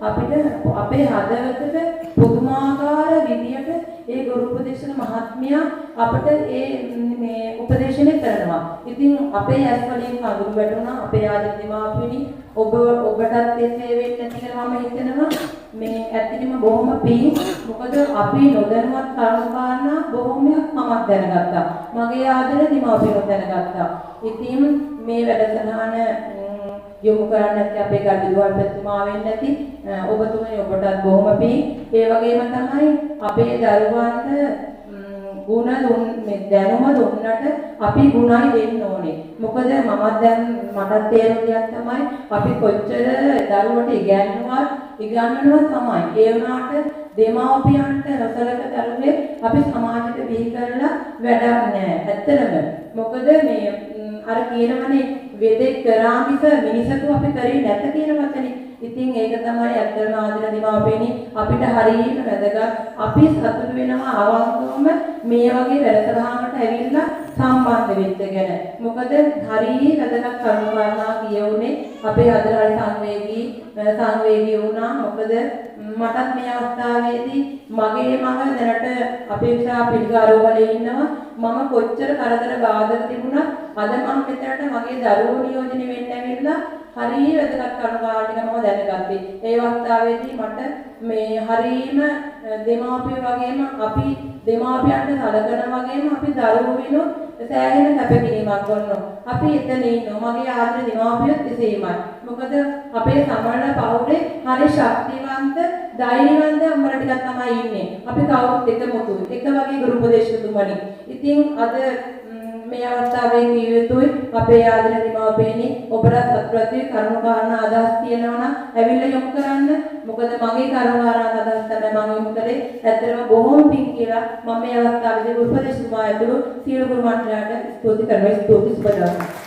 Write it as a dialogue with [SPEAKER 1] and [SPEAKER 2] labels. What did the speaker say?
[SPEAKER 1] අපිට අපේ හදවතට පුදුමාකාර විදියට ඒ ගුරු උපදේශන මහත්මියා අපිට මේ උපදේශනය කරනවා. ඉතින් අපේ ඇස් වලින් කඳුළු වැටුණා අපේ ආදී දෙමාපියනි ඔබටත් එසේ වෙන්න කියලා මම හිතනවා. මේ ඇත්තටම බොහොම පිං. මොකද අපි නොදැනුවත් කරුණු කාරණා බොහොමයක් මමත් දැනගත්තා. මගේ ආදර දෙමාපියෝ දැනගත්තා. ඉතින් මේ වැඩසටහන යොමු කරන්නේ අපේ ගල්දුවල් ප්‍රතිමා වෙන්නේ නැති ඔබතුමනි ඔබටත් බොහොම පිං. ඒ වගේම තමයි අපේ දරුවන්ට ගුණ දැනුම දුන්නට අපි ගුණයි දෙන්න ඕනේ. මොකද මමත් දැන් මටත් තේරෙන දෙයක් තමයි අපි කොච්චර දරුවට ඉගන්වනවා තමයි. ඒ වුණාට දෙමාපියන්ට රසලක දරුවේ අපි සමාජයට බිහි කරලා වැඩක් නැහැ. ඇත්තටම. මොකද මේ අර කියනවනේ වෙදෙක් කරා මිස මිනිසතු අපි කරේ නැත කියන වචනේ. ඉතින් ඒක තමයි ඇත්තම ආදින දෙමාපියනි අපිට හරියට වැදගත්. අපි සතුටු වෙනවා අවංකවම මේ වගේ වැඩසටහනකට ඇවිල්ලා සම්බන්ධ වෙච්ච ගැන. මොකද හරිය වැදගත් කරුණා කියවුනේ අපේ අදහල් සංවේගී වුණා. මොකද මටත් මේ අවස්ථාවේදී මගේ මම දැනට අපේක්ෂා පිළිගාරෝවලේ ඉන්නවා. මම කොච්චර කරදර බාධක තිබුණත් අද මම මෙතනට මගේ දරුවෝ නියෝජනය වෙන්න ඇවිල්ලා හරිය වැදගත් කරුණා ටික මම දැනගත්තේ. ඒ අවස්ථාවේදී මට මේ හරීම දෙමාපිය වගේම අපි දෙමාපියන්ට සලකන වගේම අපි දරුවෝ වෙනු සෑහෙන කැපකිරීමක් කරනවා. අපි එතන ඉන්නවා. මගේ ආදර දෙමාපියොත් එසේමයි. මොකද අපේ සමහර පවුලේ හරි ශක්තිවන්ත ධෛර්යවන්ත අම්මලා ටිකක් තමයි ඉන්නේ. අපි කවුරුත් එකමුතු. එක වගේ ගුරු උපදේශතුමනි. ඉතින් අද මේ අවස්ථාවේ කිය යුතුයි අපේ ආදර දෙමාපියනි ඔබට සත්‍යත්‍ය කරුණාකාරණ අදහස් තියෙනවා නම් ඇවිල්ලා යොමු කරන්න. මොකද මගේ කරුණාකාරණ අදහස් තමයි මම යොමු කරේ. ඇත්තටම බොහොම පිං කියලා මම මේ අවස්ථාවේදී උපදේශතුමා ඇතුළු සියලු ගුරු මණ්ඩලයට ස්තුති කරනවා. ස්තුති සුබ දවසක්.